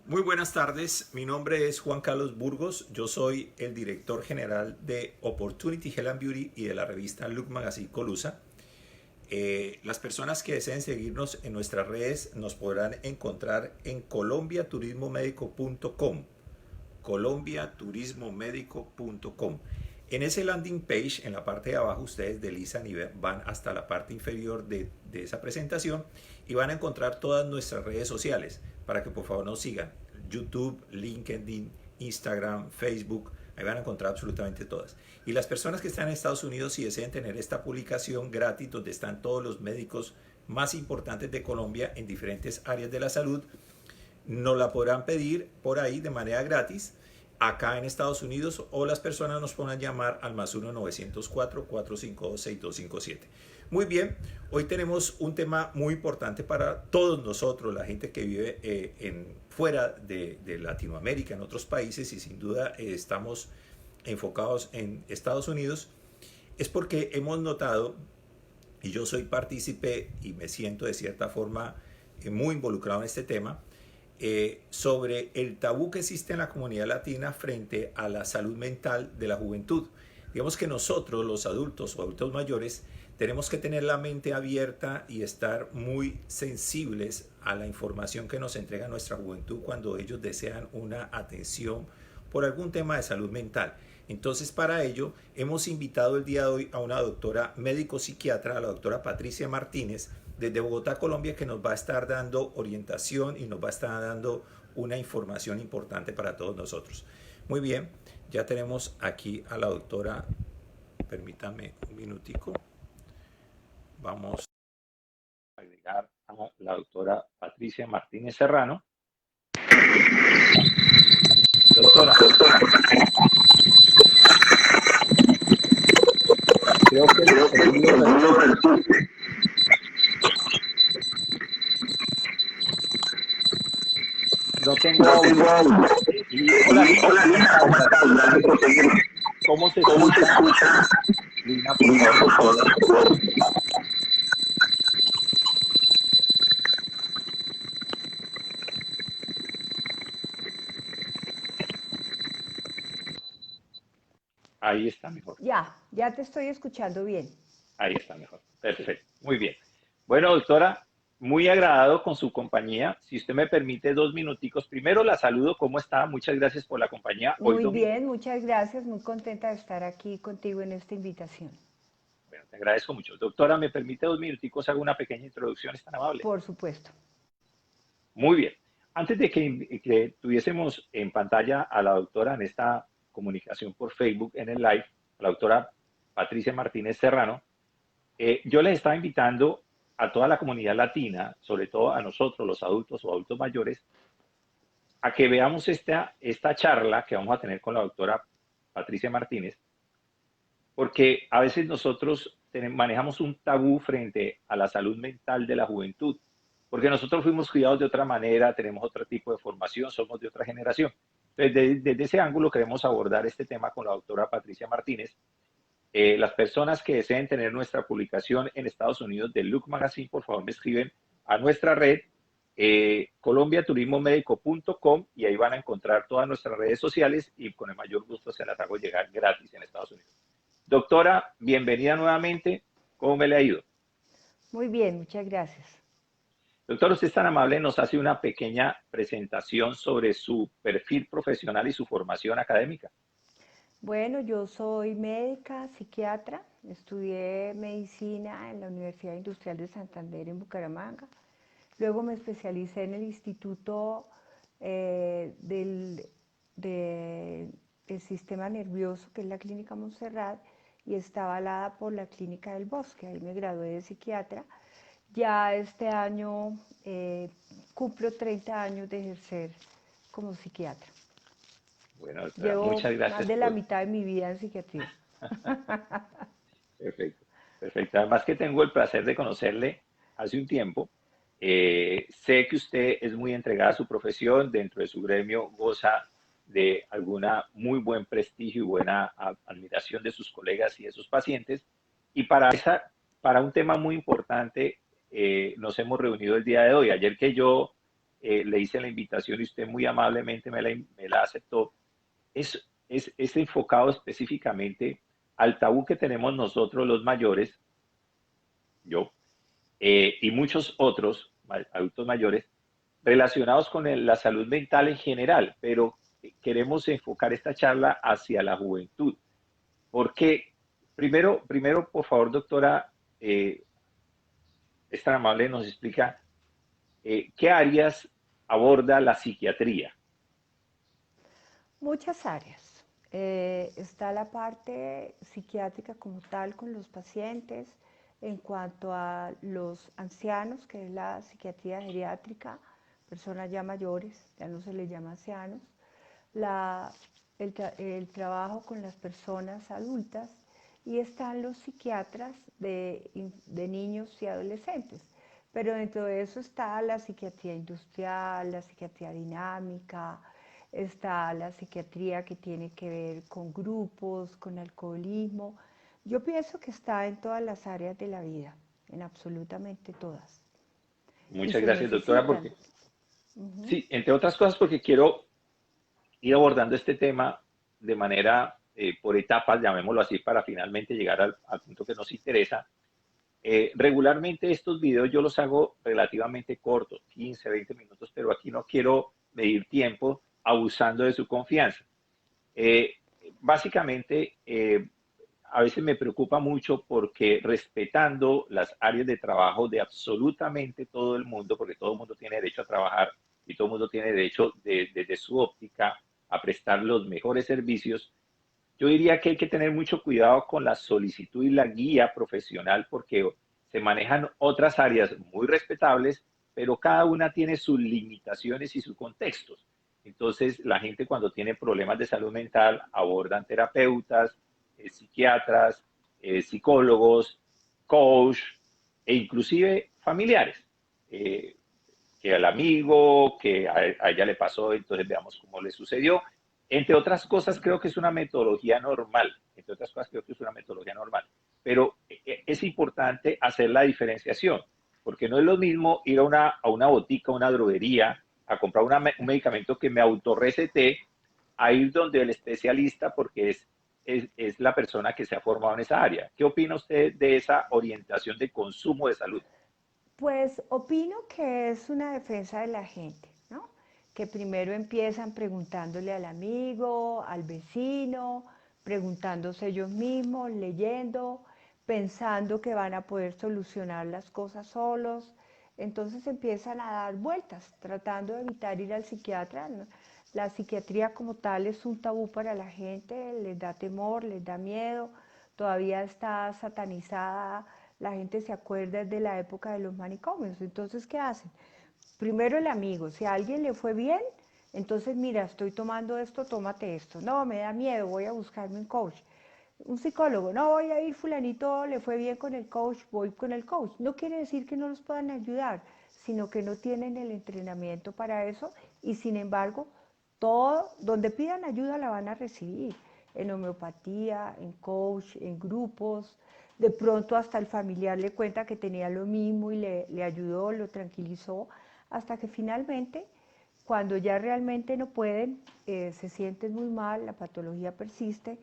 Muy buenas tardes, mi nombre es Juan Carlos Burgos, yo soy el director general de Opportunity Health and Beauty y de la revista Look Magazine Colusa. Las personas que deseen seguirnos en nuestras redes nos podrán encontrar en colombiaturismomedico.com, colombiaturismomedico.com. En ese landing page, en la parte de abajo, ustedes deslizan y van hasta la parte inferior de esa presentación y van a encontrar todas nuestras redes sociales para que por favor nos sigan. YouTube, LinkedIn, Instagram, Facebook, ahí van a encontrar absolutamente todas. Y las personas que están en Estados Unidos y deseen tener esta publicación gratis donde están todos los médicos más importantes de Colombia en diferentes áreas de la salud, nos la podrán pedir por ahí de manera gratis acá en Estados Unidos o las personas nos puedan llamar al más 1-904-452-6257. Muy bien, hoy tenemos un tema muy importante para todos nosotros, la gente que vive fuera de Latinoamérica, en otros países y sin duda estamos enfocados en Estados Unidos, es porque hemos notado, y yo soy partícipe y me siento de cierta forma muy involucrado en este tema, sobre el tabú que existe en la comunidad latina frente a la salud mental de la juventud. Digamos que nosotros, los adultos o adultos mayores, tenemos que tener la mente abierta y estar muy sensibles a la información que nos entrega nuestra juventud cuando ellos desean una atención por algún tema de salud mental. Entonces, para ello, hemos invitado el día de hoy a una doctora médico psiquiatra, a la doctora Patricia Martínez, desde Bogotá, Colombia, que nos va a estar dando orientación y nos va a estar dando una información importante para todos nosotros. Muy bien, ya tenemos aquí a la doctora, permítame un minutico, vamos a agregar a la doctora Patricia Martínez Serrano. Doctora, creo que el sonido no tengo audio. Y, hola, Lina, ¿Cómo estás? Gracias por seguirnos. ¿cómo se ¿Cómo se escucha? escucha? Lina, por Lina, favor. por favor. Ahí está mejor. Ya te estoy escuchando bien. Ahí está mejor. Perfecto. Muy bien. Bueno, doctora, muy agradado con su compañía. Si usted me permite 2 minuticos, primero la saludo. ¿Cómo está? Muchas gracias por la compañía hoy Muy domingo. bien, muchas gracias. Muy contenta de estar aquí contigo en esta invitación. Bueno, te agradezco mucho. Doctora, ¿me permite 2 minuticos? Hago una pequeña introducción. ¿Es tan amable? Por supuesto. Muy bien. Antes de que tuviésemos en pantalla a la doctora en esta comunicación por Facebook en el live, a la doctora Patricia Martínez Serrano, yo les estaba invitando a toda la comunidad latina, sobre todo a nosotros, los adultos o adultos mayores, a que veamos esta charla que vamos a tener con la doctora Patricia Martínez, porque a veces nosotros manejamos un tabú frente a la salud mental de la juventud, porque nosotros fuimos criados de otra manera, tenemos otro tipo de formación, somos de otra generación. Entonces, desde ese ángulo queremos abordar este tema con la doctora Patricia Martínez. Las personas que deseen tener nuestra publicación en Estados Unidos de Look Magazine, por favor me escriben a nuestra red colombiaturismomedico.com y ahí van a encontrar todas nuestras redes sociales y con el mayor gusto se las hago llegar gratis en Estados Unidos. Doctora, bienvenida nuevamente. ¿Cómo me le ha ido? Muy bien, muchas gracias. Doctor, usted es tan amable, nos hace una pequeña presentación sobre su perfil profesional y su formación académica. Bueno, yo soy médica, psiquiatra. Estudié medicina en la Universidad Industrial de Santander en Bucaramanga. Luego me especialicé en el Instituto del Sistema Nervioso, que es la Clínica Montserrat, y está avalada por la Clínica del Bosque. Ahí me gradué de psiquiatra. Ya este año cumplo 30 años de ejercer como psiquiatra. Bueno, doctora, Llevo muchas más gracias de la por... mitad de mi vida en psiquiatría. Perfecto, perfecto. Además que tengo el placer de conocerle hace un tiempo. Sé que usted es muy entregada a su profesión, dentro de su gremio goza de alguna muy buen prestigio y buena admiración de sus colegas y de sus pacientes. Y para un tema muy importante nos hemos reunido el día de hoy. Ayer que yo le hice la invitación y usted muy amablemente me la aceptó, es enfocado específicamente al tabú que tenemos nosotros los mayores, yo, y muchos otros adultos mayores, relacionados con la salud mental en general, pero queremos enfocar esta charla hacia la juventud. Porque, primero, por favor, doctora, es tan amable, nos explica qué áreas aborda la psiquiatría. Muchas áreas. Está la parte psiquiátrica como tal con los pacientes, en cuanto a los ancianos, que es la psiquiatría geriátrica, personas ya mayores, ya no se les llama ancianos, la, el trabajo con las personas adultas, y están los psiquiatras de niños y adolescentes. Pero dentro de eso está la psiquiatría industrial, la psiquiatría dinámica, está la psiquiatría que tiene que ver con grupos, con alcoholismo. Yo pienso que está en todas las áreas de la vida, en absolutamente todas. Y Muchas se gracias, doctora, necesitan. porque Ujú. sí, entre otras cosas, porque quiero ir abordando este tema de manera por etapas, llamémoslo así, para finalmente llegar al punto que nos interesa. Regularmente estos videos yo los hago relativamente cortos, 15, 20 minutos, pero aquí no quiero medir tiempo abusando de su confianza. Eh, Básicamente, a veces me preocupa mucho porque respetando las áreas de trabajo de absolutamente todo el mundo, porque todo el mundo tiene derecho a trabajar y todo el mundo tiene derecho desde su óptica a prestar los mejores servicios, yo diría que hay que tener mucho cuidado con la solicitud y la guía profesional porque se manejan otras áreas muy respetables, pero cada una tiene sus limitaciones y sus contextos. Entonces, la gente cuando tiene problemas de salud mental abordan terapeutas, psiquiatras, psicólogos, coach e inclusive familiares. Eh, que al amigo, que a ella le pasó, entonces veamos cómo le sucedió. Entre otras cosas, creo que es una metodología normal. Entre otras cosas, creo que es una metodología normal. Pero es importante hacer la diferenciación, porque no es lo mismo ir a una botica, a una droguería, a comprar un medicamento que me autorrecete, a ir donde el especialista, porque es la persona que se ha formado en esa área. ¿Qué opina usted de esa orientación de consumo de salud? Pues opino que es una defensa de la gente, ¿no? Que primero empiezan preguntándole al amigo, al vecino, preguntándose ellos mismos, leyendo, pensando que van a poder solucionar las cosas solos. Entonces empiezan a dar vueltas, tratando de evitar ir al psiquiatra, ¿no? La psiquiatría como tal es un tabú para la gente, les da temor, les da miedo, todavía está satanizada, la gente se acuerda de la época de los manicomios. Entonces, ¿qué hacen? Primero el amigo, si a alguien le fue bien, entonces mira, estoy tomando esto, tómate esto. No, me da miedo, voy a buscarme un coach. Un psicólogo, no voy a ir, fulanito le fue bien con el coach, voy con el coach. No quiere decir que no los puedan ayudar, sino que no tienen el entrenamiento para eso y sin embargo, todo, donde pidan ayuda la van a recibir, en homeopatía, en coach, en grupos, de pronto hasta el familiar le cuenta que tenía lo mismo y le ayudó, lo tranquilizó, hasta que finalmente, cuando ya realmente no pueden, se sienten muy mal, la patología persiste,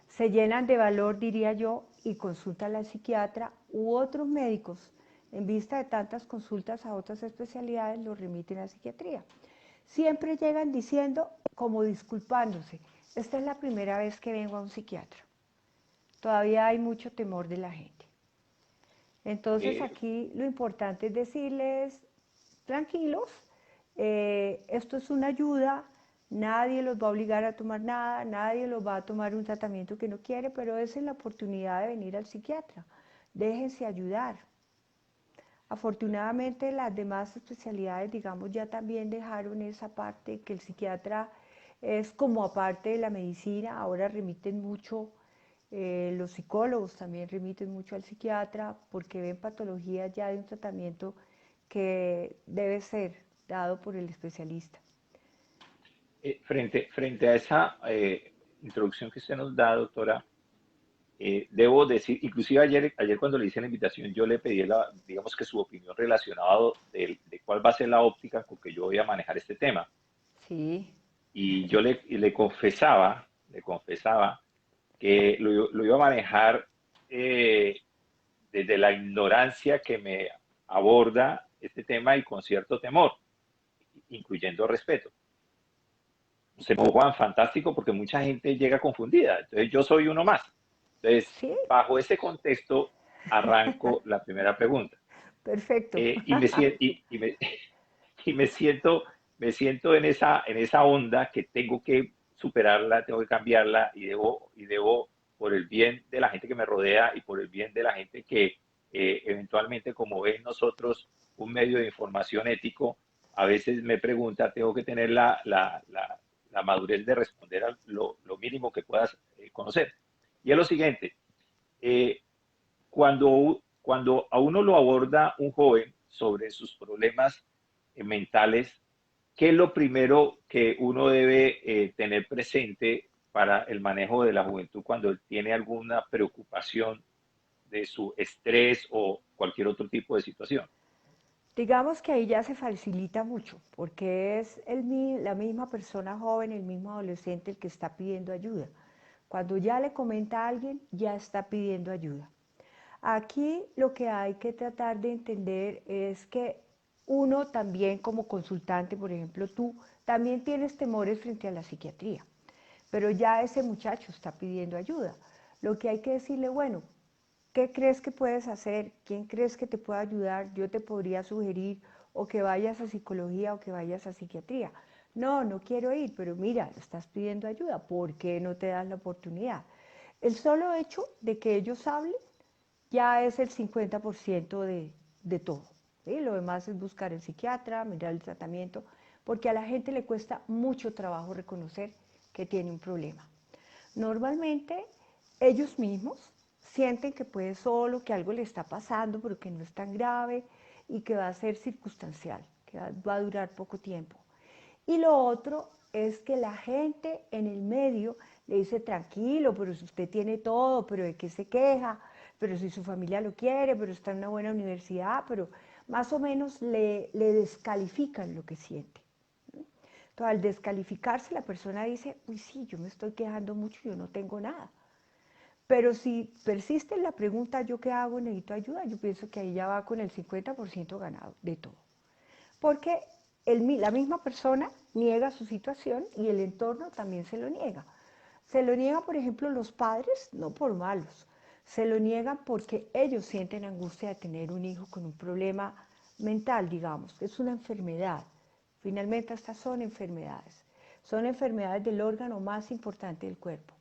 se llenan de valor, diría yo, y consultan al psiquiatra u otros médicos. En vista de tantas consultas a otras especialidades, los remiten a psiquiatría. Siempre llegan diciendo, como disculpándose, esta es la primera vez que vengo a un psiquiatra. Todavía hay mucho temor de la gente. Entonces Eh, aquí lo importante es decirles, tranquilos, esto es una ayuda, nadie los va a obligar a tomar nada, nadie los va a tomar un tratamiento que no quiere, pero esa es la oportunidad de venir al psiquiatra. Déjense ayudar. Afortunadamente las demás especialidades, digamos, ya también dejaron esa parte que el psiquiatra es como aparte de la medicina, ahora remiten mucho, los psicólogos también remiten mucho al psiquiatra porque ven patologías ya de un tratamiento que debe ser dado por el especialista. frente a esa introducción que usted nos da, doctora, Debo decir, inclusive ayer cuando le hice la invitación, yo le pedí, digamos que su opinión relacionada de cuál va a ser la óptica con que yo voy a manejar este tema. Sí, Y yo le confesaba que lo iba a manejar desde la ignorancia que me aborda este tema y con cierto temor, incluyendo respeto. Se me Juan, fantástico, porque mucha gente llega confundida. Entonces, yo soy uno más. Entonces, sí, bajo ese contexto, arranco la primera pregunta. perfecto. Y me, sien- y me, y me siento en esa onda que tengo que superarla, tengo que cambiarla y debo, por el bien de la gente que me rodea y por el bien de la gente que eventualmente, como ven nosotros, un medio de información ético, a veces me pregunta, tengo que tener la madurez de responder a lo mínimo que puedas conocer. Y es lo siguiente, eh, cuando a uno lo aborda un joven sobre sus problemas mentales, ¿qué es lo primero que uno debe tener presente para el manejo de la juventud cuando él tiene alguna preocupación de su estrés o cualquier otro tipo de situación? Digamos que ahí ya se facilita mucho, porque es la misma persona joven, el mismo adolescente el que está pidiendo ayuda. Cuando ya le comenta a alguien, ya está pidiendo ayuda. Aquí lo que hay que tratar de entender es que uno también como consultante, por ejemplo, tú también tienes temores frente a la psiquiatría, pero ya ese muchacho está pidiendo ayuda. Lo que hay que decirle, bueno, ¿qué crees que puedes hacer? ¿Quién crees que te puede ayudar? Yo te podría sugerir o que vayas a psicología o que vayas a psiquiatría. No, no quiero ir, pero mira, estás pidiendo ayuda, ¿por qué no te das la oportunidad? El solo hecho de que ellos hablen ya es el 50% de todo. ¿Sí? Lo demás es buscar el psiquiatra, mirar el tratamiento, porque a la gente le cuesta mucho trabajo reconocer que tiene un problema. Normalmente ellos mismos sienten que puede solo, que algo le está pasando, pero que no es tan grave y que va a ser circunstancial, que va a durar poco tiempo. Y lo otro es que la gente en el medio le dice, tranquilo, pero si usted tiene todo, pero ¿de qué se queja? Pero si su familia lo quiere, pero está en una buena universidad, pero más o menos le descalifican lo que siente. Entonces, al descalificarse, la persona dice, uy, sí, yo me estoy quejando mucho, yo no tengo nada. Pero si persiste en la pregunta, ¿yo qué hago? Necesito ayuda, yo pienso que ahí ya va con el 50% ganado de todo. Porque la misma persona niega su situación y el entorno también se lo niega. Se lo niega, por ejemplo, los padres, no por malos, se lo niegan porque ellos sienten angustia de tener un hijo con un problema mental, digamos, que es una enfermedad. Finalmente estas son enfermedades del órgano más importante del cuerpo.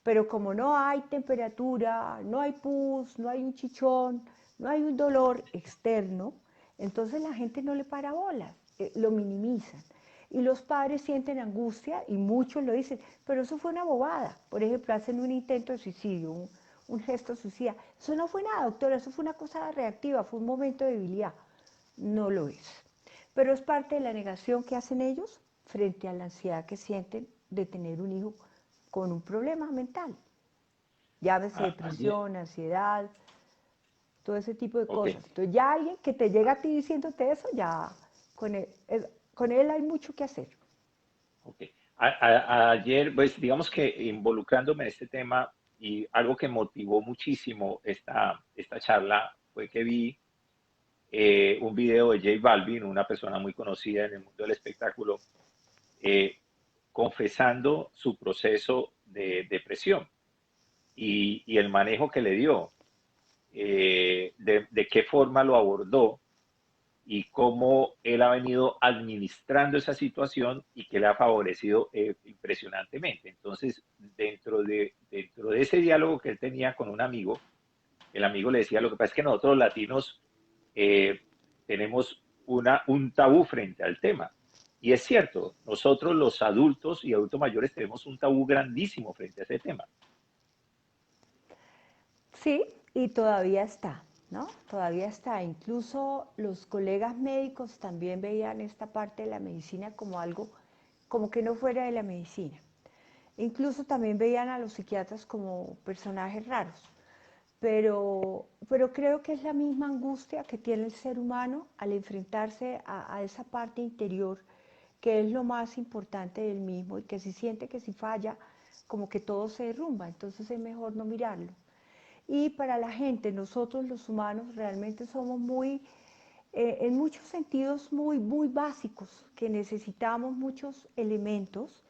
Pero como no hay temperatura, no hay pus, no hay un chichón, no hay un dolor externo, entonces la gente no le para bolas, lo minimizan. Y los padres sienten angustia y muchos lo dicen, pero eso fue una bobada. Por ejemplo, hacen un intento de suicidio, un gesto suicida. Eso no fue nada, doctora, eso fue una cosa reactiva, fue un momento de debilidad. No lo es. Pero es parte de la negación que hacen ellos frente a la ansiedad que sienten de tener un hijo con un problema mental. Llámese Ayer, depresión, ansiedad, todo ese tipo de ok, cosas. Entonces ya alguien que te llega a ti diciéndote eso, ya con él hay mucho que hacer. ok. Ayer, pues digamos que involucrándome en este tema y algo que motivó muchísimo esta charla fue que vi un video de J Balvin, una persona muy conocida en el mundo del espectáculo, eh, confesando su proceso de depresión y el manejo que le dio, de qué forma lo abordó y cómo él ha venido administrando esa situación y que le ha favorecido impresionantemente. Entonces, dentro de ese diálogo que él tenía con un amigo, el amigo le decía, lo que pasa es que nosotros los latinos eh, tenemos un tabú frente al tema. Y es cierto, nosotros los adultos y adultos mayores tenemos un tabú grandísimo frente a ese tema. Sí, y todavía está, ¿no? Todavía está. Incluso los colegas médicos también veían esta parte de la medicina como algo, como que no fuera de la medicina. Incluso también veían a los psiquiatras como personajes raros. Pero creo que es la misma angustia que tiene el ser humano al enfrentarse a esa parte interior que es lo más importante del mismo y que si siente que si falla, como que todo se derrumba, entonces es mejor no mirarlo. Y para la gente, nosotros los humanos realmente somos muy, en muchos sentidos, muy básicos, que necesitamos muchos elementos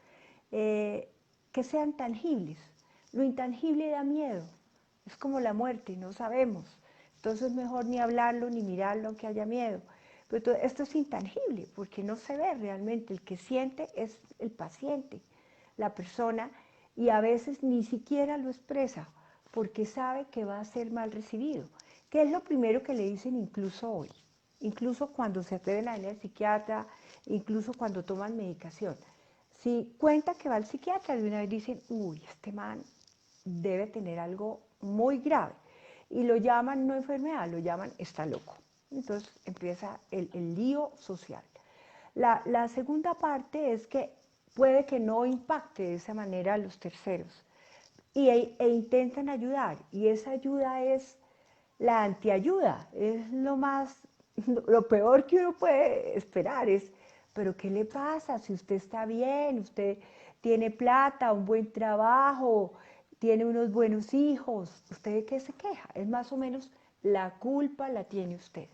eh, que sean tangibles. Lo intangible da miedo, es como la muerte, no sabemos. Entonces es mejor ni hablarlo ni mirarlo aunque haya miedo. Pero esto es intangible porque no se ve realmente. El que siente es el paciente, la persona, y a veces ni siquiera lo expresa porque sabe que va a ser mal recibido. ¿Qué es lo primero que le dicen incluso hoy? Incluso cuando se atreven a ir al psiquiatra, incluso cuando toman medicación. Si cuenta que va al psiquiatra, de una vez dicen, uy, este man debe tener algo muy grave. Y lo llaman no enfermedad, lo llaman está loco. Entonces empieza el lío social. La segunda parte es que puede que no impacte de esa manera a los terceros e intentan ayudar. Y esa ayuda es la antiayuda, es lo peor que uno puede esperar es, pero ¿qué le pasa? Si usted está bien, usted tiene plata, un buen trabajo, tiene unos buenos hijos, ¿usted de qué se queja? Es más o menos la culpa la tiene usted.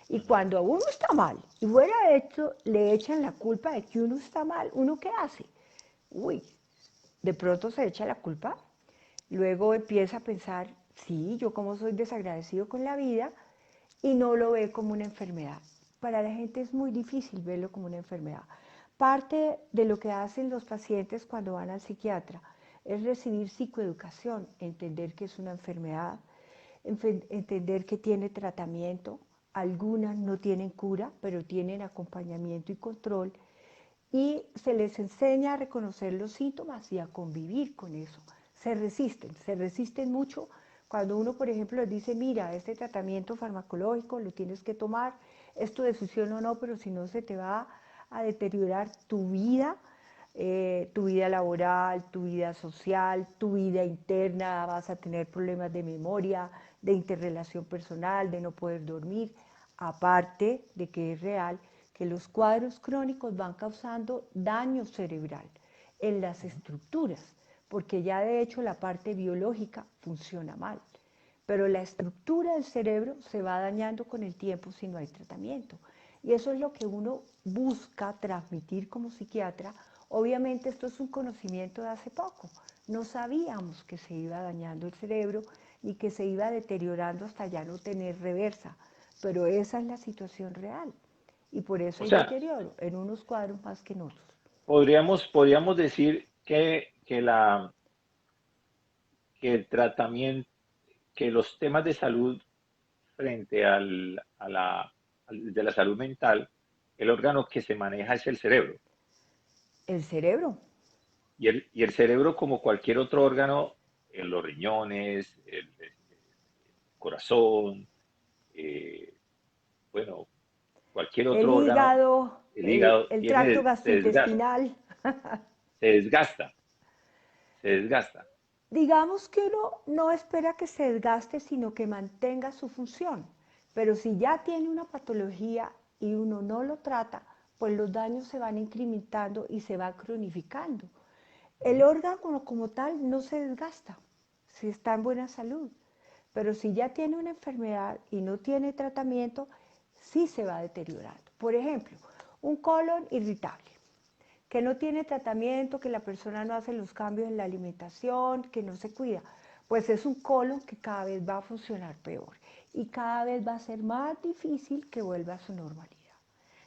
Y cuando a uno está mal, y fuera de hecho le echan la culpa de que uno está mal, ¿uno qué hace? Uy, de pronto se echa la culpa, luego empieza a pensar, sí, yo como soy desagradecido con la vida, y no lo ve como una enfermedad. Para la gente es muy difícil verlo como una enfermedad. Parte de lo que hacen los pacientes cuando van al psiquiatra es recibir psicoeducación, entender que es una enfermedad, entender que tiene tratamiento, algunas no tienen cura, pero tienen acompañamiento y control, y se les enseña a reconocer los síntomas y a convivir con eso. Se resisten mucho cuando uno, por ejemplo, les dice, mira, este tratamiento farmacológico lo tienes que tomar, es tu decisión o no, pero si no se te va a deteriorar tu vida laboral, tu vida social, tu vida interna, vas a tener problemas de memoria, de interrelación personal, de no poder dormir, aparte de que es real que los cuadros crónicos van causando daño cerebral en las estructuras, porque ya de hecho la parte biológica funciona mal, pero la estructura del cerebro se va dañando con el tiempo si no hay tratamiento. Y eso es lo que uno busca transmitir como psiquiatra. Obviamente esto es un conocimiento de hace poco. No sabíamos que se iba dañando el cerebro ni que se iba deteriorando hasta ya no tener reversa, pero esa es la situación real. Y por eso O hay sea, deterioro, en unos cuadros más que en otros. podríamos decir que el tratamiento, que los temas de salud frente de la salud mental, el órgano que se maneja es el cerebro. El cerebro. Y el cerebro, como cualquier otro órgano, los riñones, el corazón, eh, bueno, cualquier El otro órgano, hígado, el hígado, el tracto gastrointestinal. se desgasta, se desgasta. Digamos que uno no espera que se desgaste, sino que mantenga su función. Pero si ya tiene una patología y uno no lo trata, pues los daños se van incrementando y se va cronificando. El órgano como tal no se desgasta si está en buena salud, pero si ya tiene una enfermedad y no tiene tratamiento, sí se va deteriorando. Por ejemplo, un colon irritable que no tiene tratamiento, que la persona no hace los cambios en la alimentación, que no se cuida, pues es un colon que cada vez va a funcionar peor y cada vez va a ser más difícil que vuelva a su normalidad.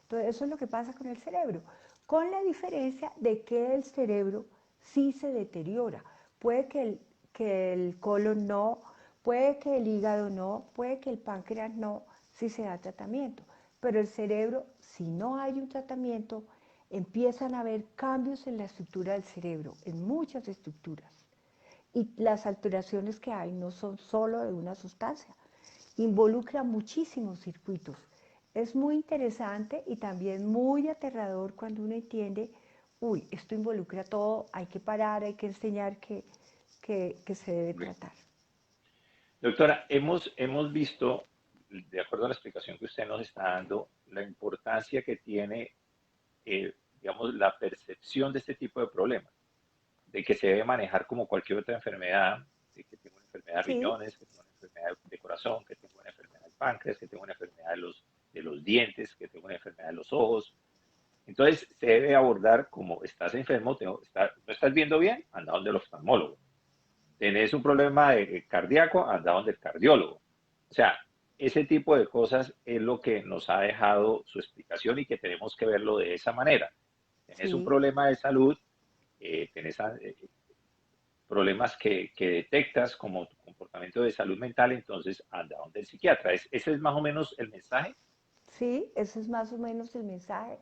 Entonces, eso es lo que pasa con el cerebro, con la diferencia de que el cerebro sí se deteriora. Puede que el colon no, puede que el hígado no, puede que el páncreas no, si se da tratamiento. Pero el cerebro, si no hay un tratamiento, empiezan a haber cambios en la estructura del cerebro, en muchas estructuras. Y las alteraciones que hay no son solo de una sustancia, involucra muchísimos circuitos. Es muy interesante y también muy aterrador cuando uno entiende uy, esto involucra todo, hay que parar, hay que enseñar que se debe tratar. Doctora, hemos visto, de acuerdo a la explicación que usted nos está dando, la importancia que tiene, digamos, la percepción de este tipo de problemas, de que se debe manejar como cualquier otra enfermedad, de que tengo una enfermedad de Sí, riñones, que tengo una enfermedad de corazón, que tengo una enfermedad del páncreas, que tengo una enfermedad de los dientes, que tengo una enfermedad de los ojos. Entonces, se debe abordar como estás enfermo, no estás viendo bien, anda donde el oftalmólogo. Tenés un problema cardíaco, anda donde el cardiólogo. O sea, ese tipo de cosas es lo que nos ha dejado su explicación y que tenemos que verlo de esa manera. Tenés un sí, problema de salud, tenés problemas que detectas como tu comportamiento de salud mental, entonces anda donde el psiquiatra. Ese es más o menos el mensaje. sí, ese es más o menos el mensaje.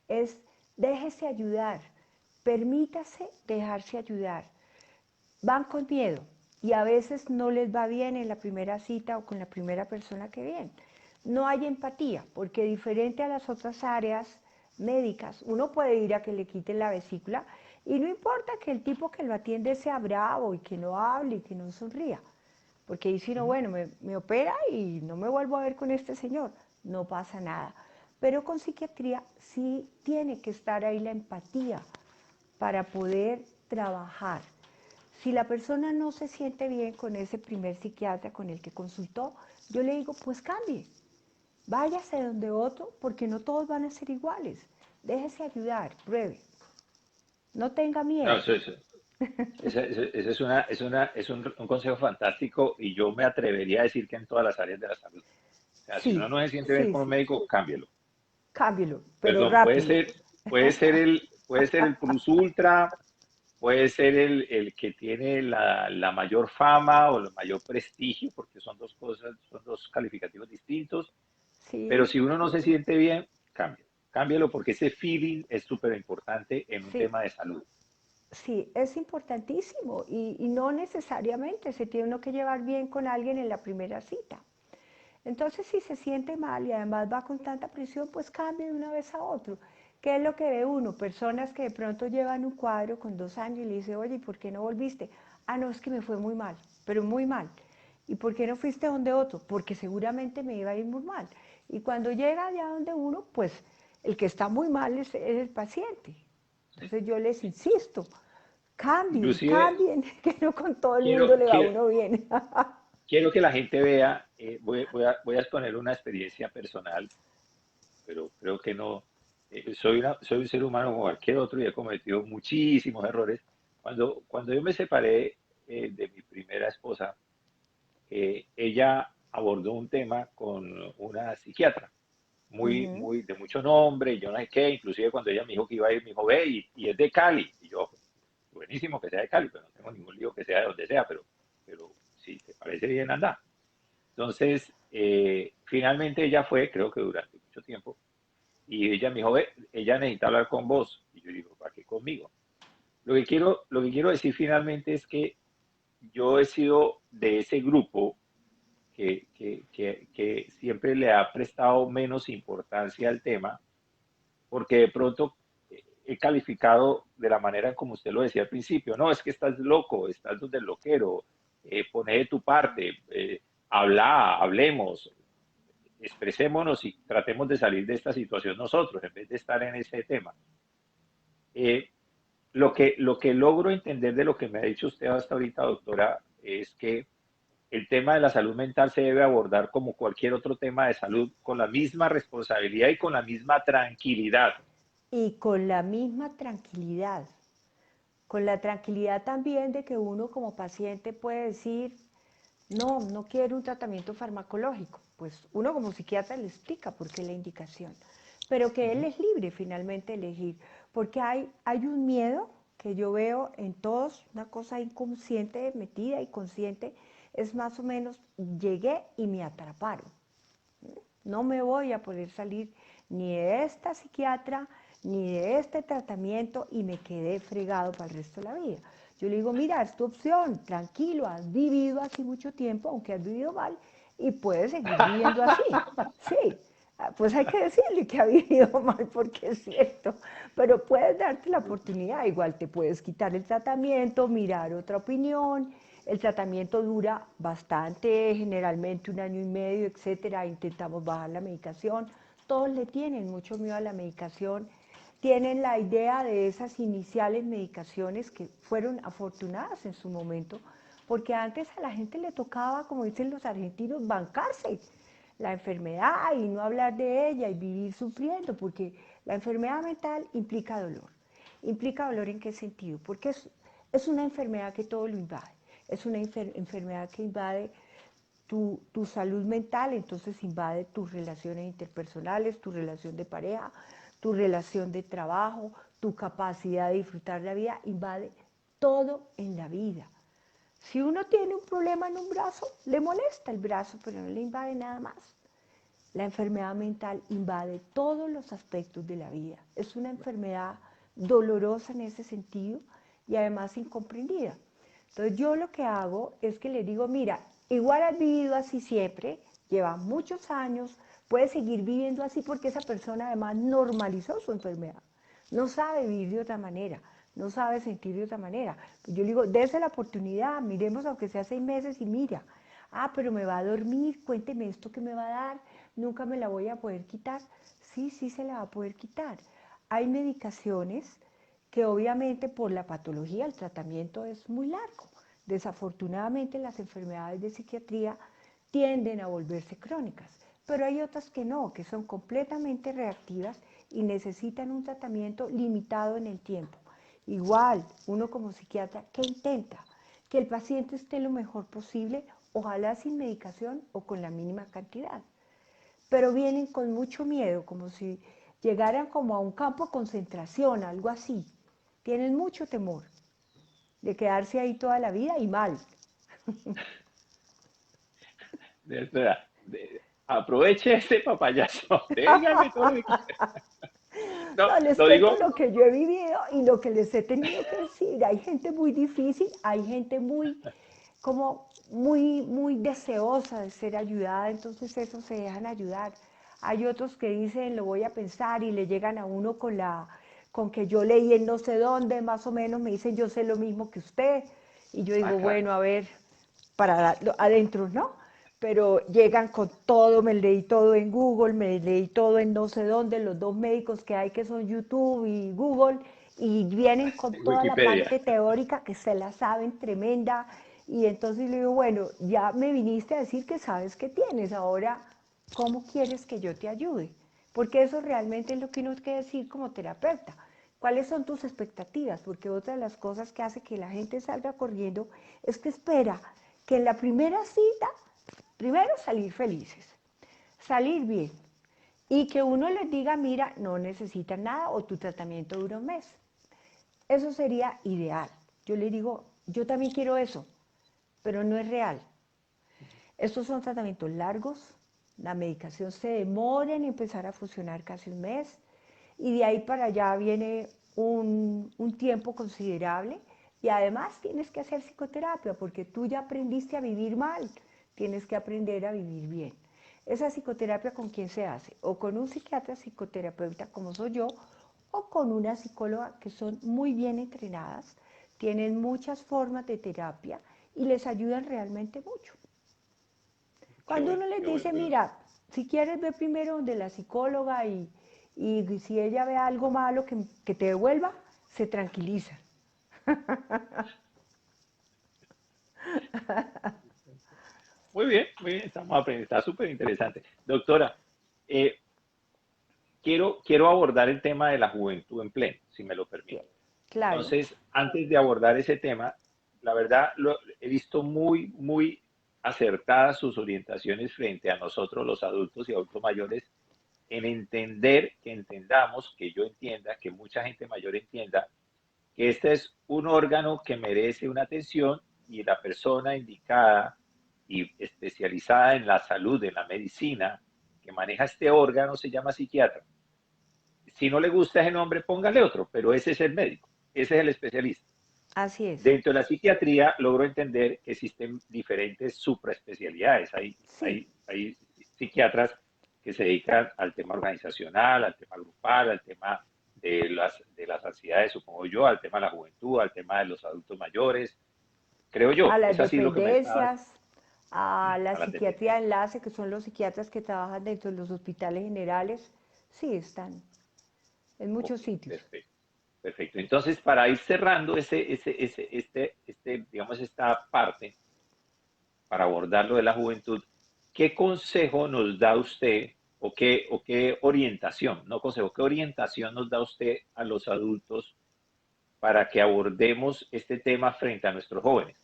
Es déjese ayudar, permítase dejarse ayudar. Van con miedo y a veces no les va bien en la primera cita o con la primera persona que viene. No hay empatía, porque diferente a las otras áreas médicas, uno puede ir a que le quiten la vesícula y no importa que el tipo que lo atiende sea bravo y que no hable y que no sonría, porque dice uno, bueno, me opera y no me vuelvo a ver con este señor, no pasa nada. Pero con psiquiatría sí tiene que estar ahí la empatía para poder trabajar. Si la persona no se siente bien con ese primer psiquiatra con el que consultó, yo le digo, pues cambie, váyase donde otro, porque no todos van a ser iguales. Déjese ayudar, pruebe, no tenga No, miedo. ese es un consejo fantástico y yo me atrevería a decir que en todas las áreas de la salud. O sea, si uno Sí, no se siente bien sí, con un sí, médico, cámbielo. cámbielo, pero Perdón, rápido. puede ser el plus ultra, puede ser el que tiene la mayor fama o el mayor prestigio, porque son dos cosas, son dos calificativos distintos. Pero Sí, si uno no se siente bien, cámbialo. Cámbialo porque ese feeling es súper importante en un sí, tema de salud. sí, es importantísimo y no necesariamente se tiene uno que llevar bien con alguien en la primera cita. Entonces, si se siente mal y además va con tanta presión, pues cambie de una vez a otro. ¿Qué es lo que ve uno? Personas que de pronto llevan un cuadro con 2 años y le dice, oye, ¿y por qué no volviste? Ah, no, es que me fue muy mal, pero muy mal. ¿Y por qué no fuiste donde otro? Porque seguramente me iba a ir muy mal. Y cuando llega allá donde uno, pues el que está muy mal es el paciente. Entonces yo les insisto, cambien, Inclusive, cambien, que no con todo el mundo quiero, le va a quiero, uno bien. quiero que la gente vea, voy a exponer una experiencia personal, pero creo que no, soy un ser humano como cualquier otro y he cometido muchísimos errores. Cuando yo me separé de mi primera esposa, ella abordó un tema con una psiquiatra, Ujú. muy de mucho nombre, y yo no sé qué, inclusive cuando ella me dijo que iba a ir, me dijo, ve, y es de Cali, y yo, buenísimo que sea de Cali, pero no tengo ningún lío que sea de donde sea, pero si te parece bien, anda. Entonces, finalmente ella fue, creo que durante mucho tiempo, y ella me dijo, ve, ella necesita hablar con vos, y yo digo, ¿para qué conmigo? Lo que quiero decir finalmente es que yo he sido de ese grupo que siempre le ha prestado menos importancia al tema, porque de pronto he calificado de la manera como usted lo decía al principio, no, es que estás loco, estás donde el loquero, pone de tu parte, hablemos, expresémonos y tratemos de salir de esta situación nosotros, en vez de estar en ese tema. Eh, lo que logro entender de lo que me ha dicho usted hasta ahorita, doctora, es que el tema de la salud mental se debe abordar como cualquier otro tema de salud, con la misma responsabilidad y con la misma tranquilidad. Y con la misma tranquilidad, con la tranquilidad también de que uno como paciente puede decir, no, no quiero un tratamiento farmacológico. Pues uno como psiquiatra le explica por qué la indicación, pero que él Ujú. es libre finalmente de elegir, porque hay un miedo que yo veo en todos, una cosa inconsciente, metida y consciente, es más o menos, llegué y me atraparon. No me voy a poder salir ni de esta psiquiatra, ni de este tratamiento y me quedé fregado para el resto de la vida. Yo le digo, mira, es tu opción, tranquilo, has vivido así mucho tiempo, aunque has vivido mal, y puedes seguir viviendo así. Sí, Pues hay que decirle que ha vivido mal porque es cierto, pero puedes darte la oportunidad, igual te puedes quitar el tratamiento, mirar otra opinión, el tratamiento dura bastante, generalmente 1 año y medio, etcétera, intentamos bajar la medicación, todos le tienen mucho miedo a la medicación, tienen la idea de esas iniciales medicaciones que fueron afortunadas en su momento, porque antes a la gente le tocaba, como dicen los argentinos, bancarse la enfermedad y no hablar de ella y vivir sufriendo, porque la enfermedad mental implica dolor. ¿Implica dolor en qué sentido? Porque es una enfermedad que todo lo invade. Es una enfermedad que invade tu salud mental, entonces invade tus relaciones interpersonales, tu relación de pareja, tu relación de trabajo, tu capacidad de disfrutar la vida, invade todo en la vida. Si uno tiene un problema en un brazo, le molesta el brazo, pero no le invade nada más. La enfermedad mental invade todos los aspectos de la vida. Es una enfermedad dolorosa en ese sentido y además incomprendida. Entonces yo lo que hago es que le digo, mira, igual has vivido así siempre, lleva muchos años, puedes seguir viviendo así porque esa persona además normalizó su enfermedad. No sabe vivir de otra manera, no sabe sentir de otra manera. Yo le digo, dése la oportunidad, miremos aunque sea 6 meses y mira, pero me va a dormir, cuénteme esto que me va a dar, nunca me la voy a poder quitar. Sí, sí se la va a poder quitar. Hay medicaciones que obviamente por la patología el tratamiento es muy largo. Desafortunadamente las enfermedades de psiquiatría tienden a volverse crónicas, pero hay otras que no, que son completamente reactivas y necesitan un tratamiento limitado en el tiempo. Igual, uno como psiquiatra, ¿qué intenta? Que el paciente esté lo mejor posible, ojalá sin medicación o con la mínima cantidad. Pero vienen con mucho miedo, como si llegaran como a un campo de concentración, algo así. Tienen mucho temor de quedarse ahí toda la vida y mal. Espera, aproveche este papayazo, dígame todo lo que quiera. No, No, les lo cuento digo, lo que yo he vivido y lo que les he tenido que decir. Hay gente muy difícil, hay gente muy deseosa de ser ayudada, entonces esos se dejan ayudar. Hay otros que dicen, lo voy a pensar y le llegan a uno con que yo leí en no sé dónde, más o menos me dicen, yo sé lo mismo que usted. Y yo digo, claro, bueno, a ver, para adentro, ¿no? Pero llegan con todo, me leí todo en Google, me leí todo en no sé dónde, los dos médicos que hay que son YouTube y Google, y vienen con en toda la Wikipedia. parte teórica que se la saben tremenda, y entonces le digo, bueno, ya me viniste a decir que sabes que tienes, ahora, ¿cómo quieres que yo te ayude? Porque eso realmente es lo que uno tiene que decir como terapeuta. ¿Cuáles son tus expectativas? Porque otra de las cosas que hace que la gente salga corriendo es que espera que en la primera cita, primero salir felices, salir bien, y que uno les diga, mira, no necesitan nada o tu tratamiento dura 1 mes. Eso sería ideal. Yo le digo, yo también quiero eso, pero no es real. Estos son tratamientos largos, la medicación se demora en empezar a funcionar casi 1 mes y de ahí para allá viene un tiempo considerable y además tienes que hacer psicoterapia porque tú ya aprendiste a vivir mal, tienes que aprender a vivir bien. Esa psicoterapia con quién se hace, o con un psiquiatra psicoterapeuta como soy yo, o con una psicóloga que son muy bien entrenadas, tienen muchas formas de terapia y les ayudan realmente mucho. Cuando uno les Qué bueno. dice, mira, si quieres ver primero donde la psicóloga y si ella ve algo malo que te devuelva, se tranquiliza. Muy bien, estamos aprendiendo, está súper interesante. Doctora, eh, quiero abordar el tema de la juventud en pleno, si me lo Bien, permite. claro, Entonces, antes de abordar ese tema, la verdad he visto muy acertadas sus orientaciones frente a nosotros los adultos y adultos mayores en entender, que entendamos, que yo entienda, que mucha gente mayor entienda que este es un órgano que merece una atención y la persona indicada y especializada en la salud, en la medicina, que maneja este órgano se llama psiquiatra. Si no le gusta ese nombre, póngale otro, pero ese es el médico, ese es el especialista. así es. Dentro de la psiquiatría logro entender que existen diferentes supraespecialidades. Sí, Hay psiquiatras que se dedican al tema organizacional, al tema grupal, al tema de las actividades, supongo yo, al tema de la juventud, al tema de los adultos mayores, creo A yo. las Es así lo que me está dependencias, a la a las psiquiatría de dependencias. enlace, que son los psiquiatras que trabajan dentro de los hospitales generales, sí están en Ok, muchos sitios. perfecto. Perfecto. Entonces, para ir cerrando digamos, esta parte, para abordar lo de la juventud, ¿qué consejo nos da usted o qué orientación, no consejo, qué orientación nos da usted a los adultos para que abordemos este tema frente a nuestros jóvenes?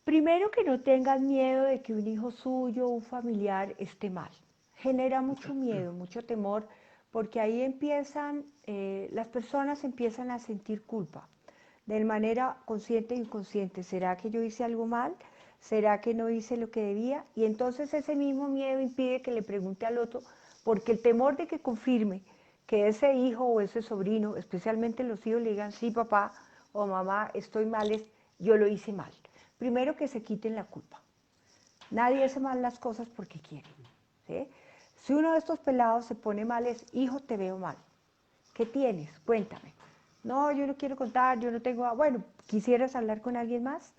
Primero, que no tengan miedo de que un hijo suyo, un familiar esté mal. Genera mucho miedo, mucho temor, porque ahí empiezan, las personas empiezan a sentir culpa, de manera consciente e inconsciente. ¿Será que yo hice algo mal? ¿Será que no hice lo que debía? Y entonces ese mismo miedo impide que le pregunte al otro, porque el temor de que confirme que ese hijo o ese sobrino, especialmente los hijos, le digan, sí, papá o mamá, estoy mal, yo lo hice mal. Primero, que se quiten la culpa. Nadie hace mal las cosas porque quiere. ¿Sí? Si uno de estos pelados se pone mal, es, hijo, te veo mal. ¿Qué tienes? Cuéntame. No, yo no quiero contar, yo no tengo... Bueno, ¿quisieras hablar con alguien más?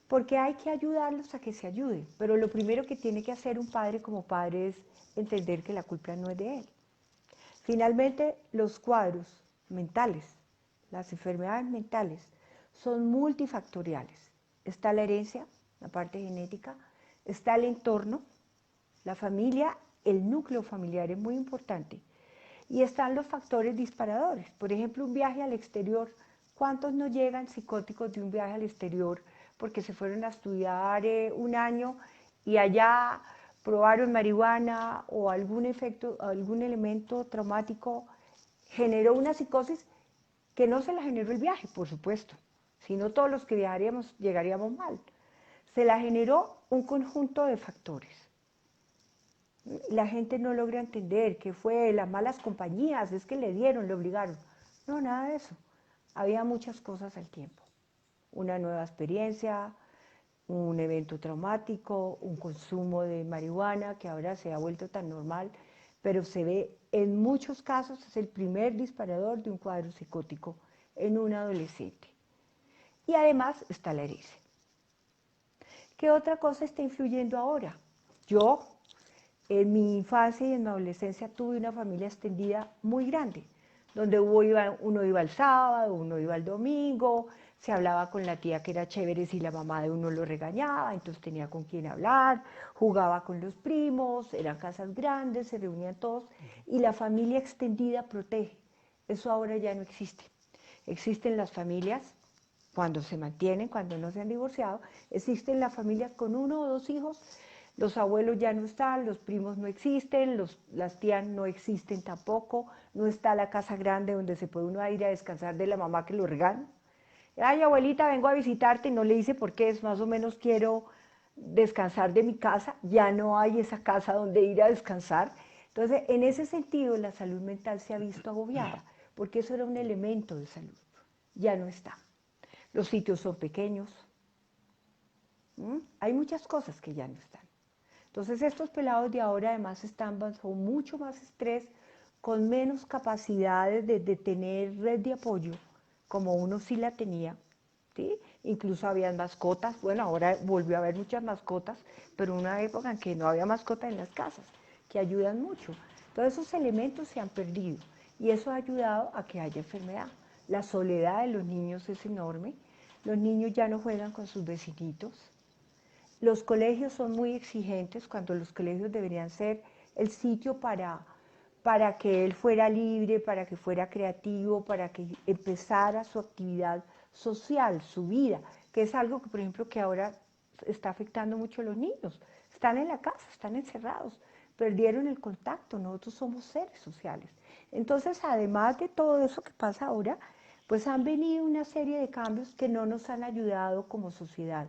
Porque hay que ayudarlos a que se ayuden. Pero lo primero que tiene que hacer un padre como padre es entender que la culpa no es de él. Finalmente, los cuadros mentales, las enfermedades mentales, son multifactoriales. Está la herencia, la parte genética, está el entorno, la familia, el núcleo familiar es muy importante. Y están los factores disparadores. Por ejemplo, un viaje al exterior. ¿Cuántos no llegan psicóticos de un viaje al exterior porque se fueron a estudiar un año y allá probaron marihuana o algún efecto, algún elemento traumático generó una psicosis que no se la generó el viaje, por supuesto, sino todos los que viajaríamos llegaríamos mal. Se la generó un conjunto de factores. La gente no logra entender que fue las malas compañías, es que le dieron, le obligaron. No, nada de eso. Había muchas cosas al tiempo. Una nueva experiencia, un evento traumático, un consumo de marihuana que ahora se ha vuelto tan normal, pero se ve en muchos casos es el primer disparador de un cuadro psicótico en un adolescente. Y además está la herencia. ¿Qué otra cosa está influyendo ahora? Yo, en mi infancia y en mi adolescencia, tuve una familia extendida muy grande, donde uno iba el sábado, uno iba el domingo, se hablaba con la tía que era chévere si la mamá de uno lo regañaba, entonces tenía con quién hablar, jugaba con los primos, eran casas grandes, se reunían todos, y la familia extendida protege. Eso ahora ya no existe. Existen las familias cuando se mantienen, cuando no se han divorciado, existen las familias con uno o dos hijos, los abuelos ya no están, los primos no existen, las tías no existen tampoco, no está la casa grande donde se puede uno ir a descansar de la mamá que lo regaña. Ay, abuelita, vengo a visitarte, no le dice por qué, es más o menos quiero descansar de mi casa, ya no hay esa casa donde ir a descansar. Entonces, en ese sentido, la salud mental se ha visto agobiada, porque eso era un elemento de salud, ya no está. Los sitios son pequeños. Hay muchas cosas que ya no están. Entonces estos pelados de ahora además están bajo mucho más estrés, con menos capacidades de tener red de apoyo, como uno sí la tenía. ¿Sí? Incluso habían mascotas, bueno, ahora volvió a haber muchas mascotas, pero una época en que no había mascotas en las casas, que ayudan mucho. Todos esos elementos se han perdido y eso ha ayudado a que haya enfermedad. La soledad de los niños es enorme, los niños ya no juegan con sus vecinitos, los colegios son muy exigentes cuando los colegios deberían ser el sitio para que él fuera libre, para que fuera creativo, para que empezara su actividad social, su vida, que es algo que, por ejemplo, que ahora está afectando mucho a los niños. Están en la casa, están encerrados, perdieron el contacto, nosotros somos seres sociales. Entonces, además de todo eso que pasa ahora, pues han venido una serie de cambios que no nos han ayudado como sociedad,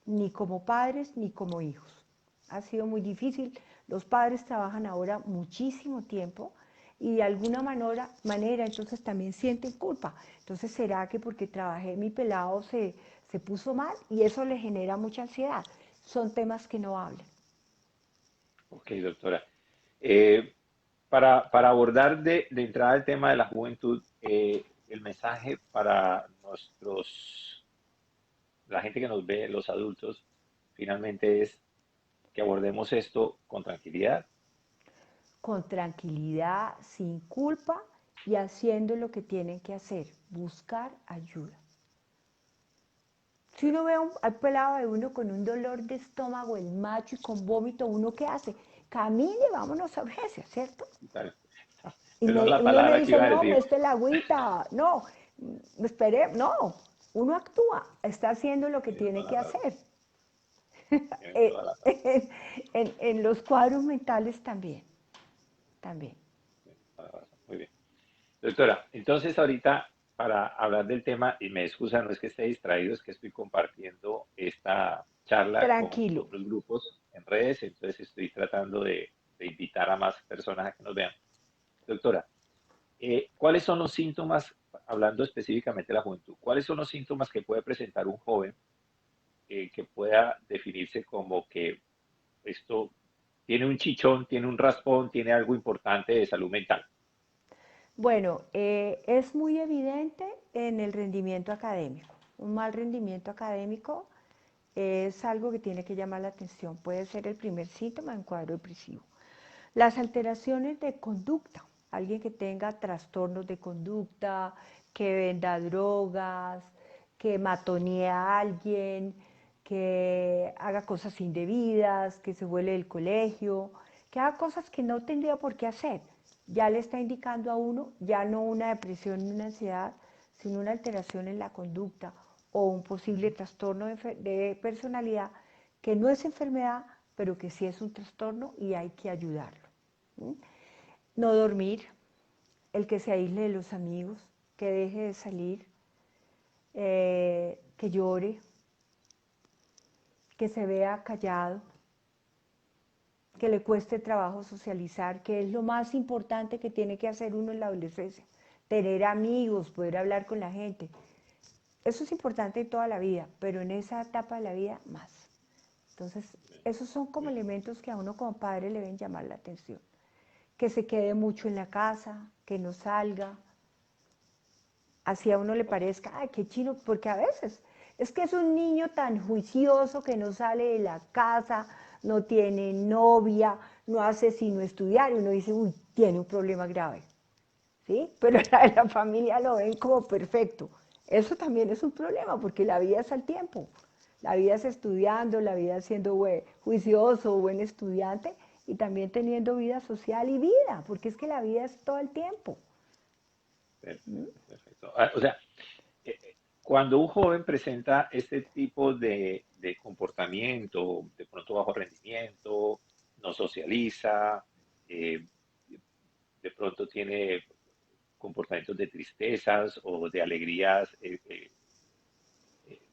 ni como padres ni como hijos. Ha sido muy difícil. Los padres trabajan ahora muchísimo tiempo y de alguna manera entonces también sienten culpa. Entonces, ¿será que porque trabajé mi pelado se puso mal? Y eso le genera mucha ansiedad. Son temas que no hablan. Ok, doctora. Para abordar de entrada el tema de la juventud, el mensaje para la gente que nos ve, los adultos, finalmente es que abordemos esto con tranquilidad. Con tranquilidad, sin culpa y haciendo lo que tienen que hacer, buscar ayuda. Si uno ve al pelado de uno con un dolor de estómago, el macho y con vómito, ¿uno qué hace? Camine, vámonos a urgencia, ¿cierto? Tal. Y Esa es la uno no palabra que dice, iba a no, me decir. esté la agüita, no, me esperé, no. Uno actúa, está haciendo lo que Tiene tiene toda que la razón. hacer. Tiene Eh, toda la razón. en los cuadros mentales también, también. Tiene toda la razón. Muy bien. Doctora, entonces ahorita para hablar del tema, y me excusa, no es que esté distraído, es que estoy compartiendo esta charla con Tranquilo. otros grupos en redes, entonces estoy tratando de invitar a más personas a que nos vean. Doctora, ¿cuáles son los síntomas, hablando específicamente de la juventud, cuáles son los síntomas que puede presentar un joven que pueda definirse como que esto tiene un chichón, tiene un raspón, tiene algo importante de salud mental? Bueno, es muy evidente en el rendimiento académico. Un mal rendimiento académico es algo que tiene que llamar la atención. Puede ser el primer síntoma en cuadro depresivo. Las alteraciones de conducta, alguien que tenga trastornos de conducta, que venda drogas, que matonee a alguien, que haga cosas indebidas, que se vuele del colegio, que haga cosas que no tendría por qué hacer, ya le está indicando a uno ya no una depresión ni una ansiedad, sino una alteración en la conducta o un posible trastorno de personalidad que no es enfermedad, pero que sí es un trastorno y hay que ayudarlo. No dormir, el que se aísle de los amigos, que deje de salir, que llore, que se vea callado, que le cueste trabajo socializar, que es lo más importante que tiene que hacer uno en la adolescencia. Tener amigos, poder hablar con la gente. Eso es importante en toda la vida, pero en esa etapa de la vida más. Entonces, esos son como elementos que a uno como padre le deben llamar la atención. Que se quede mucho en la casa, que no salga, así a uno le parezca, ay, qué chino, porque a veces es que es un niño tan juicioso que no sale de la casa, no tiene novia, no hace sino estudiar, y uno dice, uy, tiene un problema grave, ¿sí? Pero la familia lo ven como perfecto. Eso también es un problema, porque la vida es al tiempo. La vida es estudiando, la vida es siendo juicioso, buen estudiante, y también teniendo vida social y vida, porque es que la vida es todo el tiempo. Perfecto, perfecto. O sea, cuando un joven presenta este tipo de comportamiento, de pronto bajo rendimiento, no socializa, eh, de pronto tiene comportamientos de tristezas o de alegrías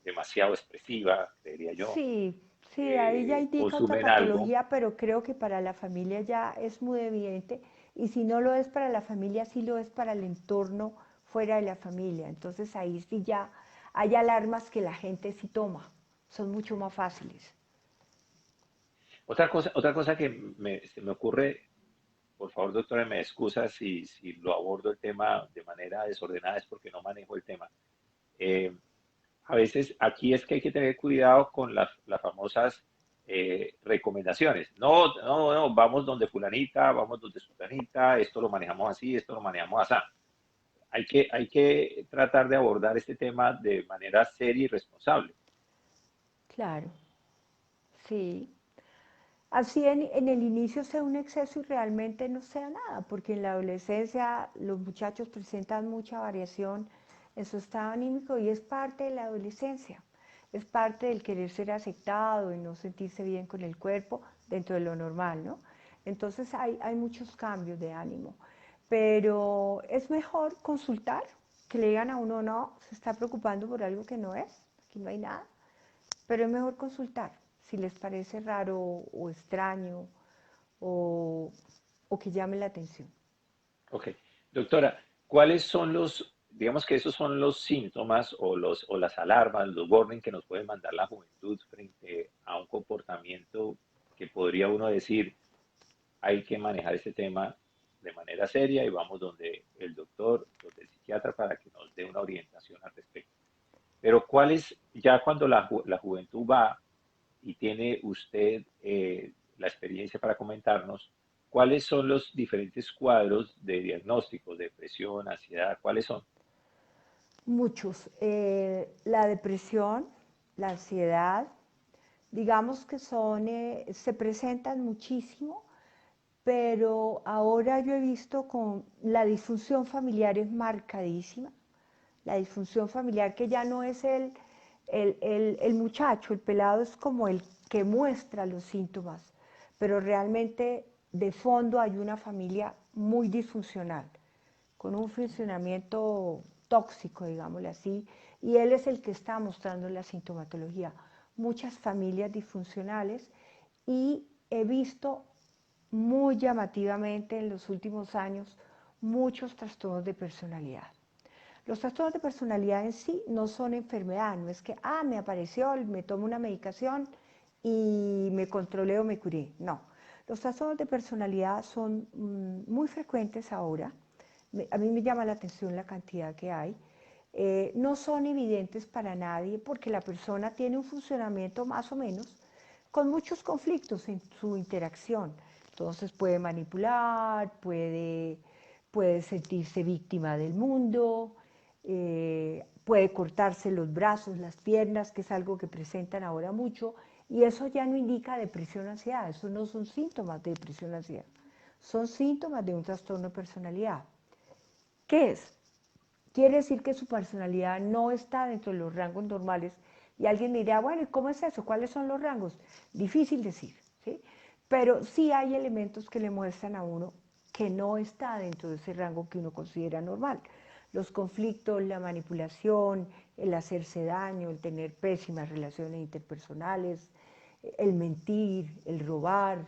demasiado expresivas, creería yo, Sí, sí, ahí ya indica otra consumen algo. patología, pero creo que para la familia ya es muy evidente, y si no lo es para la familia, sí lo es para el entorno fuera de la familia. Entonces ahí sí ya hay alarmas que la gente sí toma, son mucho más fáciles. Otra cosa que se me ocurre, por favor, doctora, me excusa si lo abordo el tema de manera desordenada, es porque no manejo el tema. Eh, a veces aquí es que hay que tener cuidado con las famosas recomendaciones. No, no, no, vamos donde fulanita, vamos donde sultanita, esto lo manejamos así, esto lo manejamos así. Hay que tratar de abordar este tema de manera seria y responsable. Claro, sí. Así en el inicio sea un exceso y realmente no sea nada, porque en la adolescencia los muchachos presentan mucha variación en su estado anímico y es parte de la adolescencia, es parte del querer ser aceptado y no sentirse bien con el cuerpo dentro de lo normal, ¿no? Entonces hay muchos cambios de ánimo, pero es mejor consultar, que le digan a uno, no, se está preocupando por algo que no es, aquí no hay nada, pero es mejor consultar si les parece raro o extraño o, o que llame la atención. Ok. Doctora, ¿cuáles son digamos que esos son los síntomas o las alarmas, los warnings que nos puede mandar la juventud frente a un comportamiento que podría uno decir? hay que manejar este tema de manera seria y vamos donde el doctor, donde el psiquiatra para que nos dé una orientación al respecto. Pero ¿cuál es, ya cuando la juventud va y tiene usted la experiencia para comentarnos, cuáles son los diferentes cuadros de diagnóstico, depresión, ansiedad, cuáles son? Muchos. La depresión, la ansiedad, digamos que se presentan muchísimo, pero ahora yo he visto con la disfunción familiar es marcadísima. La disfunción familiar que ya no es el muchacho, el pelado es como el que muestra los síntomas, pero realmente de fondo hay una familia muy disfuncional, con un funcionamiento tóxico, digámosle así, y él es el que está mostrando la sintomatología. Muchas familias disfuncionales y he visto muy llamativamente en los últimos años muchos trastornos de personalidad. Los trastornos de personalidad en sí no son enfermedad, no es que, me apareció, me tomo una medicación y me controlé o me curé. No, los trastornos de personalidad son muy frecuentes ahora. A mí me llama la atención la cantidad que hay. No son evidentes para nadie porque la persona tiene un funcionamiento más o menos con muchos conflictos en su interacción. Entonces puede manipular, puede sentirse víctima del mundo, puede cortarse los brazos, las piernas, que es algo que presentan ahora mucho, y eso ya no indica depresión o ansiedad, eso no son síntomas de depresión o ansiedad, son síntomas de un trastorno de personalidad. ¿Qué es? Quiere decir que su personalidad no está dentro de los rangos normales y alguien me dirá, bueno, ¿y cómo es eso? ¿Cuáles son los rangos? Difícil decir, ¿sí? Pero sí hay elementos que le muestran a uno que no está dentro de ese rango que uno considera normal. Los conflictos, la manipulación, el hacerse daño, el tener pésimas relaciones interpersonales, el mentir, el robar,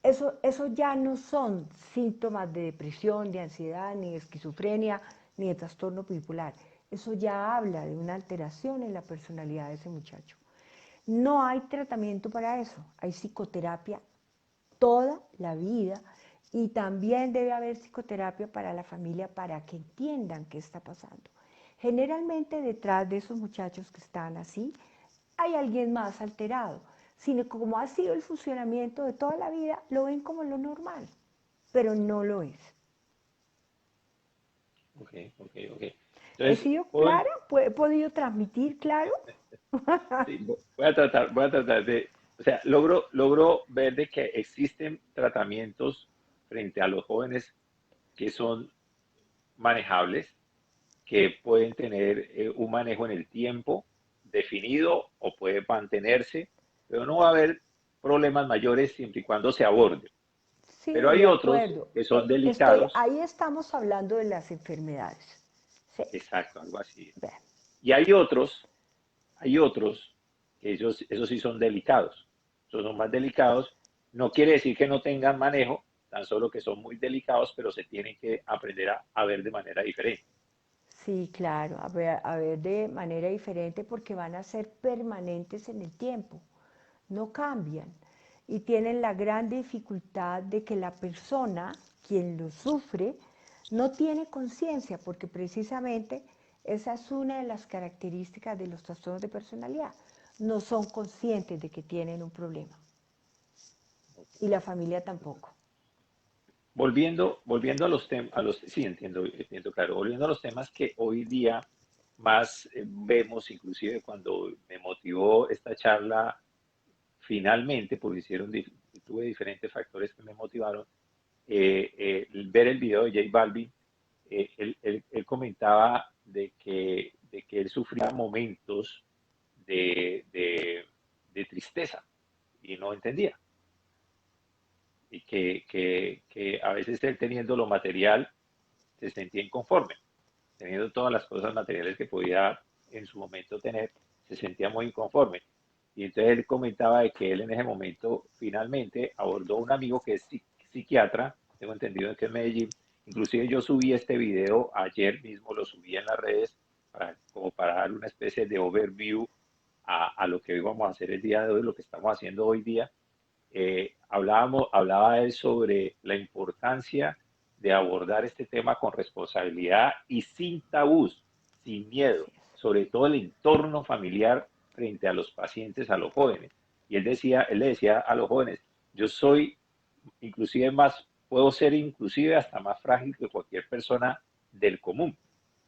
eso ya no son síntomas de depresión, de ansiedad, ni de esquizofrenia, ni de trastorno bipolar. Eso ya habla de una alteración en la personalidad de ese muchacho. No hay tratamiento para eso, hay psicoterapia toda la vida y también debe haber psicoterapia para la familia para que entiendan qué está pasando. Generalmente detrás de esos muchachos que están así hay alguien más alterado, sino como ha sido el funcionamiento de toda la vida, lo ven como lo normal, pero no lo es. Ok, ok, ok. ¿He Entonces, sido clara? ¿He podido transmitir claro? sí, voy a tratar de, o sea, logro ver de que existen tratamientos frente a los jóvenes que son manejables, que pueden tener un manejo en el tiempo definido o puede mantenerse, pero no va a haber problemas mayores siempre y cuando se aborde. Pero Sí, hay de otros acuerdo. que son delicados, Ahí estamos hablando de las enfermedades. Sí. exacto, algo así. Vean. Y hay otros que esos sí son delicados. Esos son más delicados. No quiere decir que no tengan manejo, tan solo que son muy delicados, pero se tienen que aprender a ver de manera diferente. Sí, claro, a ver de manera diferente porque van a ser permanentes en el tiempo, no cambian y tienen la gran dificultad de que la persona, quien lo sufre, no tiene conciencia porque precisamente esa es una de las características de los trastornos de personalidad. No son conscientes de que tienen un problema y la familia tampoco. Volviendo a los temas, sí, entiendo, claro, volviendo a los temas que hoy día más vemos, inclusive cuando me motivó esta charla finalmente, porque tuve diferentes factores que me motivaron, ver el video de J Balvin, él comentaba de que él sufría momentos de tristeza y no entendía. Y que a veces él teniendo lo material se sentía inconforme, teniendo todas las cosas materiales que podía en su momento tener, se sentía muy inconforme. Y entonces él comentaba de que él en ese momento finalmente abordó a un amigo que es psiquiatra, tengo entendido que es Medellín, inclusive yo subí este video ayer mismo, lo subí en las redes como para dar una especie de overview a lo que hoy vamos a hacer el día de hoy, lo que estamos haciendo hoy día, hablaba él sobre la importancia de abordar este tema con responsabilidad y sin tabús, sin miedo, Así es. sobre todo el entorno familiar frente a los pacientes, a los jóvenes. Y él le decía a los jóvenes, yo soy inclusive más, puedo ser inclusive hasta más frágil que cualquier persona del común,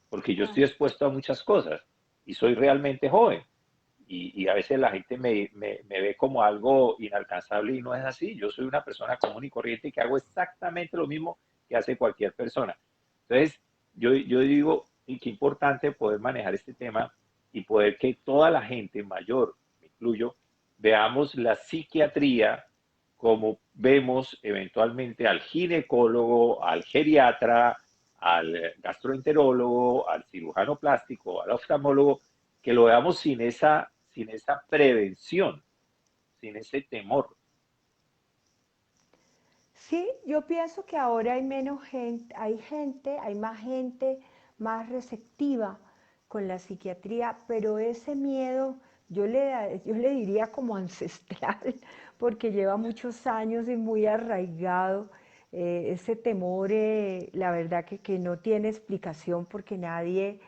porque yo estoy Claro. expuesto a muchas cosas y soy realmente joven. Y a veces la gente me ve como algo inalcanzable y no es así. Yo soy una persona común y corriente que hago exactamente lo mismo que hace cualquier persona. Entonces, yo digo, y qué importante poder manejar este tema y poder que toda la gente mayor, me incluyo, veamos la psiquiatría como vemos eventualmente al ginecólogo, al geriatra, al gastroenterólogo, al cirujano plástico, al oftalmólogo, que lo veamos sin esa prevención, sin ese temor. Sí, yo pienso que ahora hay menos gente, hay más receptiva con la psiquiatría, pero ese miedo yo le diría como ancestral, porque lleva muchos años y muy arraigado. Ese temor, la verdad que no tiene explicación porque nadie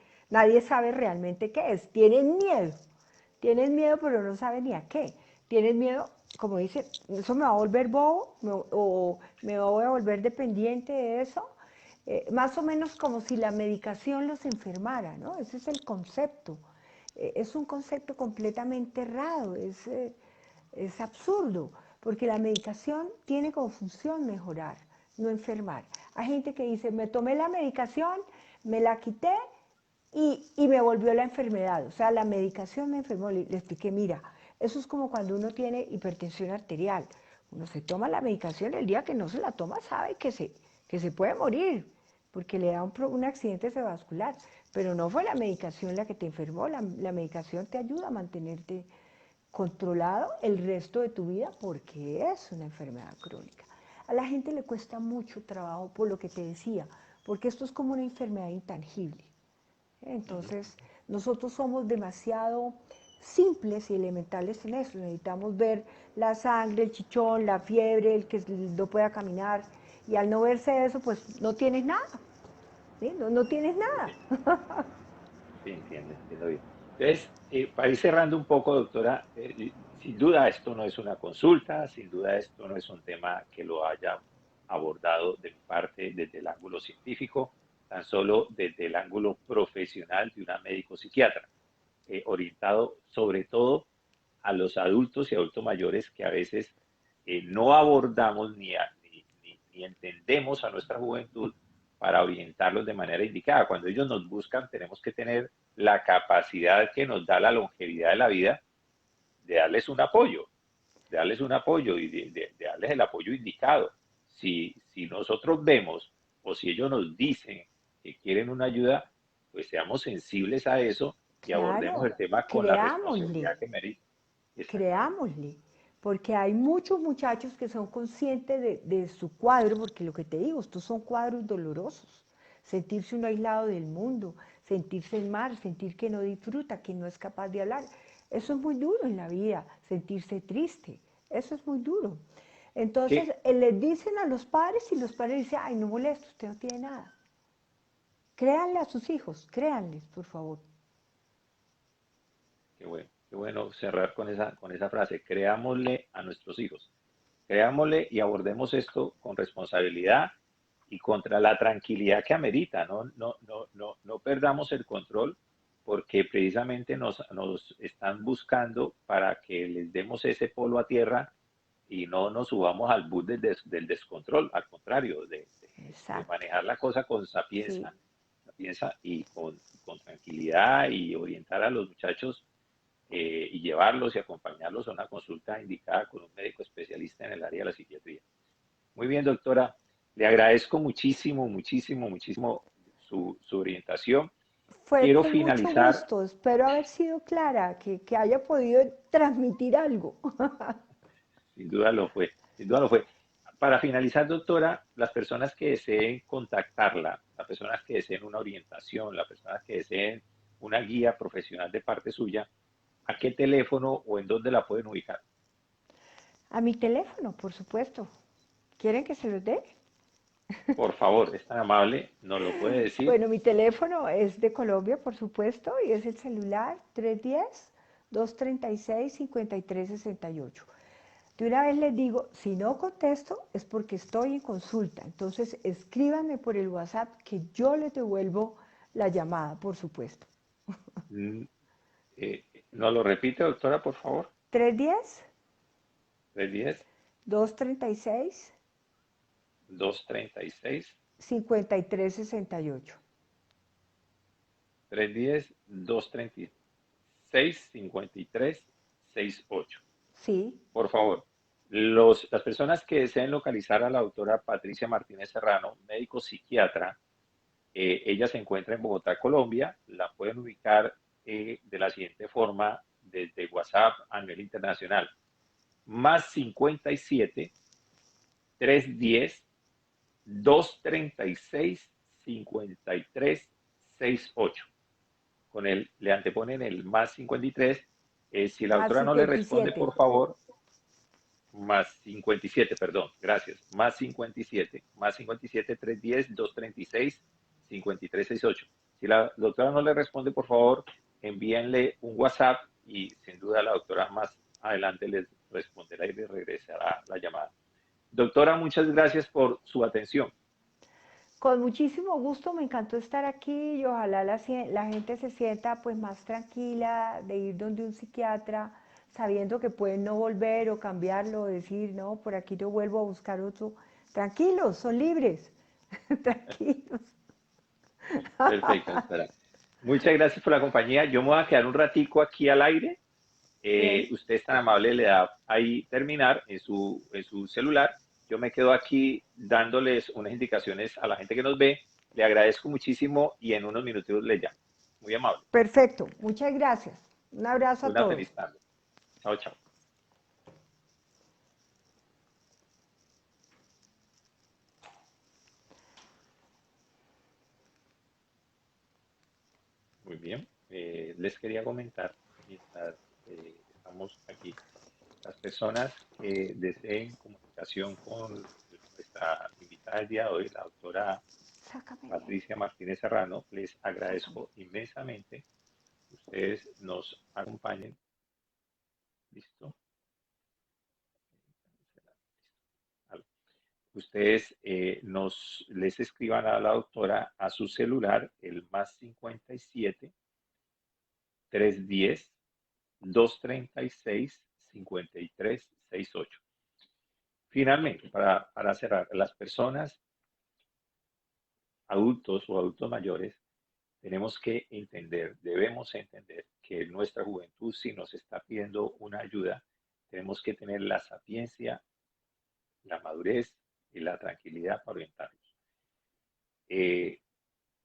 sabe realmente qué es. Tienen miedo, pero no saben ni a qué. Tienen miedo, como dice, eso me va a volver bobo o me voy a volver dependiente de eso. Más o menos como si la medicación los enfermara, ¿no? Ese es el concepto. Es un concepto completamente errado, es absurdo, porque la medicación tiene como función mejorar, no enfermar. Hay gente que dice, me tomé la medicación, me la quité y me volvió la enfermedad. O sea, la medicación me enfermó. Le expliqué, mira, eso es como cuando uno tiene hipertensión arterial. Uno se toma la medicación, el día que no se la toma sabe que se puede morir porque le da un accidente cerebrovascular. Pero no fue la medicación la que te enfermó, la medicación te ayuda a mantenerte controlado el resto de tu vida porque es una enfermedad crónica. A la gente le cuesta mucho trabajo por lo que te decía, porque esto es como una enfermedad intangible. Entonces, nosotros somos demasiado simples y elementales en eso. Necesitamos ver la sangre, el chichón, la fiebre, el que no pueda caminar. Y al no verse eso, pues no tienes nada. ¿Sí? No tienes nada. Sí, entiendo bien. Entonces, para ir cerrando un poco, doctora, sin duda esto no es una consulta, sin duda esto no es un tema que lo haya abordado de mi parte desde el ángulo científico, tan solo desde el ángulo profesional de una médico psiquiatra, orientado sobre todo a los adultos y adultos mayores que a veces no abordamos ni entendemos a nuestra juventud para orientarlos de manera indicada. Cuando ellos nos buscan, tenemos que tener la capacidad que nos da la longevidad de la vida de darles un apoyo y de darles el apoyo indicado. Si nosotros vemos o si ellos nos dicen que quieren una ayuda, pues seamos sensibles a eso y abordemos Claro, el tema con la creámosle. responsabilidad que merece. Exactamente. Creámosle, porque hay muchos muchachos que son conscientes de su cuadro, porque lo que te digo, estos son cuadros dolorosos. Sentirse uno aislado del mundo, sentirse en mar, sentir que no disfruta, que no es capaz de hablar. Eso es muy duro en la vida, sentirse triste, eso es muy duro. Entonces, ¿Qué, les dicen a los padres y los padres dicen, ay, no moleste, usted no tiene nada. Créanle a sus hijos, créanles, por favor. qué bueno cerrar con esa frase. Creámosle a nuestros hijos. Creámosle y abordemos esto con responsabilidad y contra la tranquilidad que amerita. No perdamos el control porque precisamente nos están buscando para que les demos ese polo a tierra y no nos subamos al bus del descontrol, al contrario, de Exacto, manejar la cosa con sí. sapienza y con tranquilidad y orientar a los muchachos y llevarlos y acompañarlos a una consulta indicada con un médico especialista en el área de la psiquiatría. Muy bien, doctora. Le agradezco muchísimo su orientación. Fue Quiero con mucho finalizar, gusto, espero haber sido clara, que haya podido transmitir algo. sin duda lo fue, sin duda lo fue. Para finalizar, doctora, las personas que deseen contactarla, las personas que deseen una orientación, las personas que deseen una guía profesional de parte suya, ¿a qué teléfono o en dónde la pueden ubicar? A mi teléfono, por supuesto. ¿Quieren que se los dé? Por favor, es tan amable, nos lo puede decir. Bueno, mi teléfono es de Colombia, por supuesto, y es el celular 310-236-5368. De una vez les digo, si no contesto es porque estoy en consulta. Entonces, escríbanme por el WhatsApp que yo les devuelvo la llamada, por supuesto. Mm, ¿Nos lo repite, doctora, por favor? 310 310 236 236 5368. 310-236-5368. Sí, Por favor, las personas que deseen localizar a la doctora Patricia Martínez Serrano, médico psiquiatra, ella se encuentra en Bogotá, Colombia. La pueden ubicar de la siguiente forma desde WhatsApp a nivel internacional. Más 57 310 236 5368. Con él le anteponen el más 53. Si la más doctora no le responde, 57. por favor, más 57, perdón, gracias, más 57 310 236 5368. Si la doctora no le responde, por favor, envíenle un WhatsApp y sin duda la doctora más adelante les responderá y les regresará la llamada. Doctora, muchas gracias por su atención. Con muchísimo gusto, me encantó estar aquí y ojalá la gente se sienta pues más tranquila de ir donde un psiquiatra, sabiendo que pueden no volver o cambiarlo, o decir, no, por aquí yo vuelvo a buscar otro. Tranquilos, son libres, tranquilos. Perfecto, doctora. Muchas gracias por la compañía. Yo me voy a quedar un ratico aquí al aire. Bien, Usted es tan amable, le da ahí terminar en su celular. Yo me quedo aquí dándoles unas indicaciones a la gente que nos ve. Le agradezco muchísimo y en unos minutos le llamo. Muy amable. perfecto, muchas gracias. Un abrazo a Una todos. feliz tarde. Chao, chao. Muy bien. Les quería comentar, mientras estamos aquí, las personas que deseen comunicación con nuestra invitada del día de hoy, la doctora Sácame de ahí. Patricia Martínez Serrano, les agradezco inmensamente. Ustedes nos acompañen. Listo. Ustedes les escriban a la doctora a su celular el más 57 310 236 5368. Finalmente, para cerrar, las personas adultos o adultos mayores tenemos que entender, debemos entender que nuestra juventud, si nos está pidiendo una ayuda, tenemos que tener la sapiencia, la madurez y la tranquilidad para orientarlos. Eh,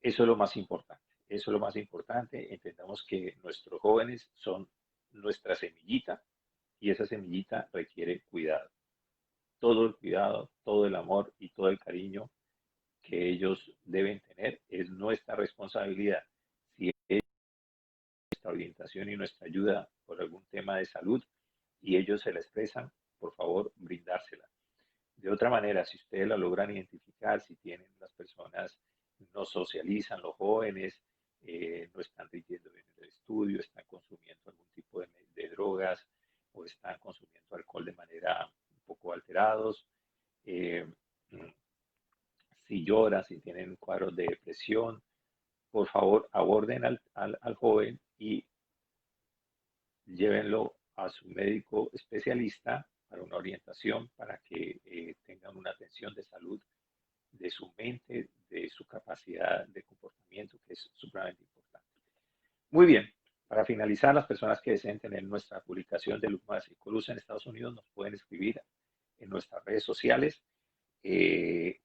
Eso es lo más importante. Eso es lo más importante. Entendamos que nuestros jóvenes son nuestra semillita y esa semillita requiere cuidado. Todo el cuidado, todo el amor y todo el cariño que ellos deben tener es nuestra responsabilidad. Si es nuestra orientación y nuestra ayuda por algún tema de salud y ellos se la expresan, por favor, brindársela. De otra manera, si ustedes la logran identificar, si tienen las personas, no socializan, los jóvenes, no están rindiendo bien en el estudio, están consumiendo algún tipo de drogas o están consumiendo alcohol de manera un poco alterados, eh, si lloran, si tienen cuadros de depresión, por favor aborden al joven y llévenlo a su médico especialista para una orientación, para que tengan una atención de salud de su mente, de su capacidad de comportamiento, que es supremamente importante. Muy bien, para finalizar, las personas que deseen tener nuestra publicación de Luma Psicoluz en Estados Unidos nos pueden escribir en nuestras redes sociales.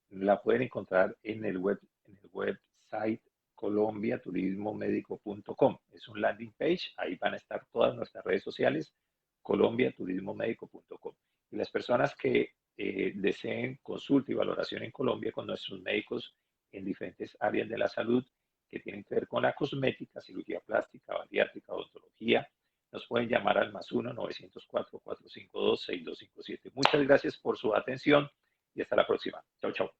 La pueden encontrar en el website colombiaturismomedico.com. Es un landing page, ahí van a estar todas nuestras redes sociales, colombiaturismomedico.com. Y las personas que deseen consulta y valoración en Colombia con nuestros médicos en diferentes áreas de la salud que tienen que ver con la cosmética, cirugía plástica, bariátrica, odontología, nos pueden pueden llamar al +1 904 452 6257. Muchas gracias por su atención y hasta la próxima. Chao, chao.